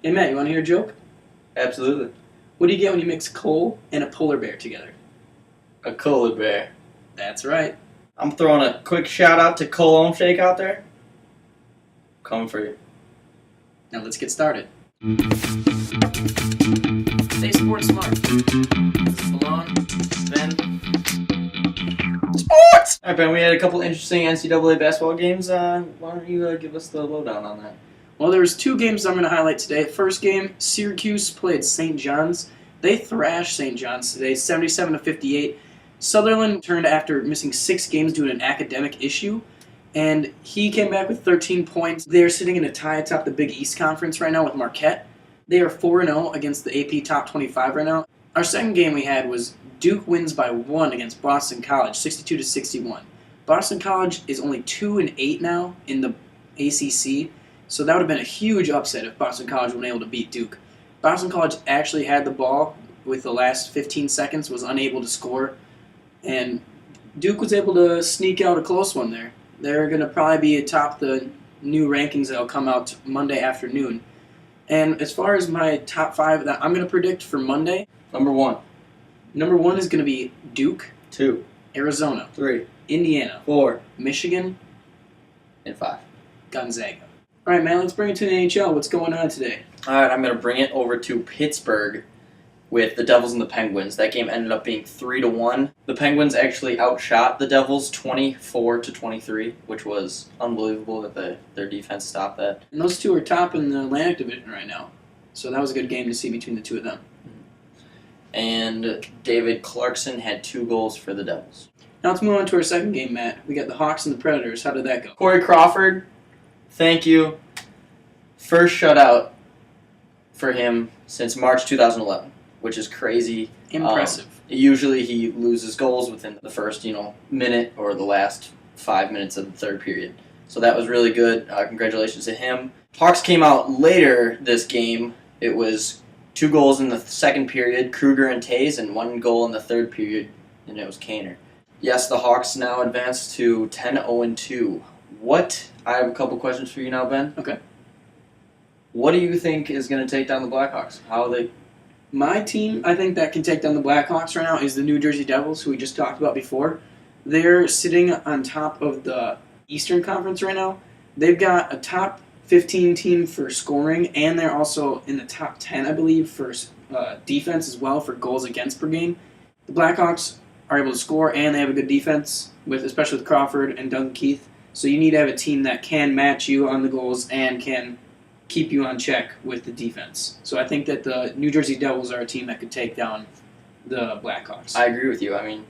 Hey Matt, you want to hear a joke? Absolutely. What do you get when you mix coal and a polar bear together? A cola bear. That's right. I'm throwing a quick shout out to Cologne Shake out there. Coming for you. Now let's get started. Stay sports smart. This is Baloun, Ben. Sports! Alright, Ben, we had a couple interesting NCAA basketball games. Why don't you give us the lowdown on that? Well, there was two games I'm going to highlight today. First game, Syracuse played St. John's. They thrashed St. John's today, 77-58. Sutherland turned after missing 6 games due to an academic issue, and he came back with 13 points. They're sitting in a tie atop the Big East Conference right now with Marquette. They are 4-0 against the AP Top 25 right now. Our second game we had was Duke wins by 1 against Boston College, 62-61. Boston College is only 2-8 now in the ACC, so that would have been a huge upset if Boston College were able to beat Duke. Boston College actually had the ball with the last 15 seconds, was unable to score, and Duke was able to sneak out a close one there. They're going to probably be atop the new rankings that will come out Monday afternoon. And as far as my top 5 that I'm going to predict for Monday, Number 1. Number 1 is going to be Duke, 2. Arizona, 3. Indiana, 4. Michigan, And 5. Gonzaga. All right, man, let's bring it to the NHL. What's going on today? Alright, I'm going to bring it over to Pittsburgh with the Devils and the Penguins. That game ended up being 3-1. The Penguins actually outshot the Devils 24-23, which was unbelievable that their defense stopped that. And those two are top in the Atlantic Division right now. So that was a good game to see between the two of them. And David Clarkson had 2 goals for the Devils. Now let's move on to our second game, Matt. We got the Hawks and the Predators. How did that go? Corey Crawford, thank you. First shutout for him since March 2011, which is crazy. Impressive. Usually he loses goals within the first, minute or the last 5 minutes of the third period. So that was really good. Congratulations to him. Hawks came out later this game. It was 2 goals in the second period, Kruger and Tays, and 1 goal in the third period, and it was Kaner. Yes, the Hawks now advance to 10-0-2. I have a couple questions for you now, Ben. Okay. What do you think is going to take down the Blackhawks? How are they? My team, I think, that can take down the Blackhawks right now is the New Jersey Devils, who we just talked about before. They're sitting on top of the Eastern Conference right now. They've got a top 15 team for scoring, and they're also in the top 10, I believe, for defense as well for goals against per game. The Blackhawks are able to score, and they have a good defense, especially with Crawford and Duncan Keith. So you need to have a team that can match you on the goals and can keep you on check with the defense. So I think that the New Jersey Devils are a team that could take down the Blackhawks. I agree with you. I mean,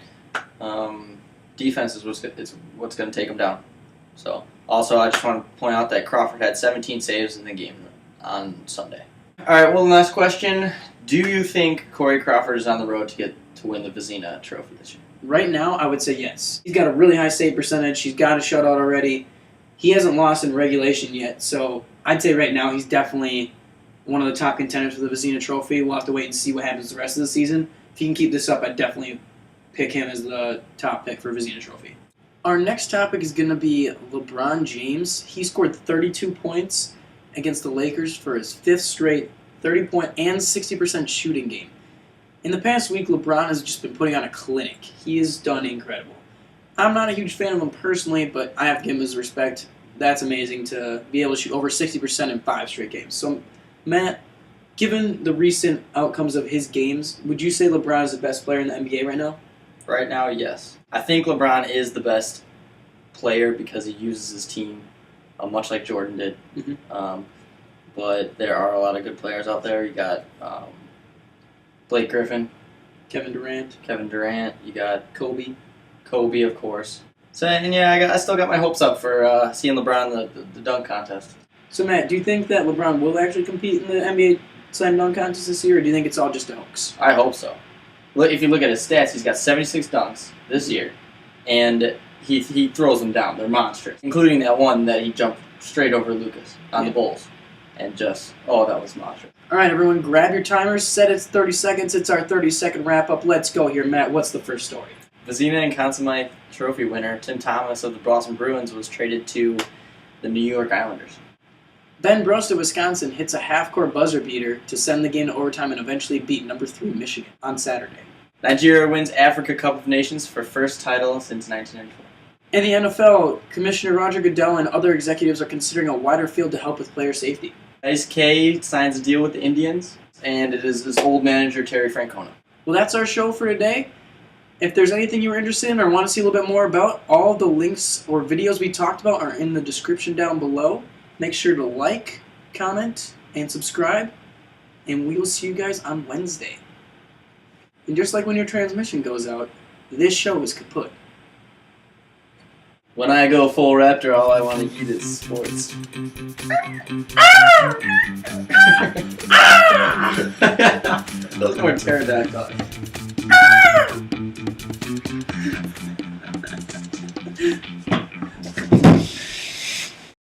defense is what's going to take them down. So, also, I just want to point out that Crawford had 17 saves in the game on Sunday. All right, well, last question. Do you think Corey Crawford is on the road to win the Vezina Trophy this year? Right now, I would say yes. He's got a really high save percentage. He's got a shutout already. He hasn't lost in regulation yet, so I'd say right now he's definitely one of the top contenders for the Vezina Trophy. We'll have to wait and see what happens the rest of the season. If he can keep this up, I'd definitely pick him as the top pick for Vezina Trophy. Our next topic is going to be LeBron James. He scored 32 points against the Lakers for his 5th straight 30-point and 60% shooting game. In the past week, LeBron has just been putting on a clinic. He has done incredible. I'm not a huge fan of him personally, but I have to give him his respect. That's amazing to be able to shoot over 60% in 5 straight games. So, Matt, given the recent outcomes of his games, would you say LeBron is the best player in the NBA right now? Right now, yes. I think LeBron is the best player because he uses his team much like Jordan did. Mm-hmm. But there are a lot of good players out there. You got Blake Griffin, Kevin Durant. You got Kobe, of course. So, and yeah, I still got my hopes up for seeing LeBron in the dunk contest. So, Matt, do you think that LeBron will actually compete in the NBA Slam Dunk Contest this year, or do you think it's all just a hoax? I hope so. Look, if you look at his stats, he's got 76 dunks this year, and he throws them down. They're monstrous, including that one that he jumped straight over Lucas on the Bulls. And that was monstrous. All right, everyone, grab your timers. Set it 30 seconds. It's our 30-second wrap-up. Let's go here, Matt. What's the first story? Vezina and Conn Smythe Trophy winner Tim Thomas of the Boston Bruins was traded to the New York Islanders. Ben Brost of Wisconsin hits a half-court buzzer beater to send the game to overtime and eventually beat number 3 Michigan on Saturday. Nigeria wins Africa Cup of Nations for first title since 1994. In the NFL, Commissioner Roger Goodell and other executives are considering a wider field to help with player safety. Ice K signs a deal with the Indians, and it is his old manager, Terry Francona. Well, that's our show for today. If there's anything you were interested in or want to see a little bit more about, all the links or videos we talked about are in the description down below. Make sure to like, comment, and subscribe, and we will see you guys on Wednesday. And just like when your transmission goes out, this show is kaput. When I go full Raptor, all I want to eat is sports. Those more pterodactyl.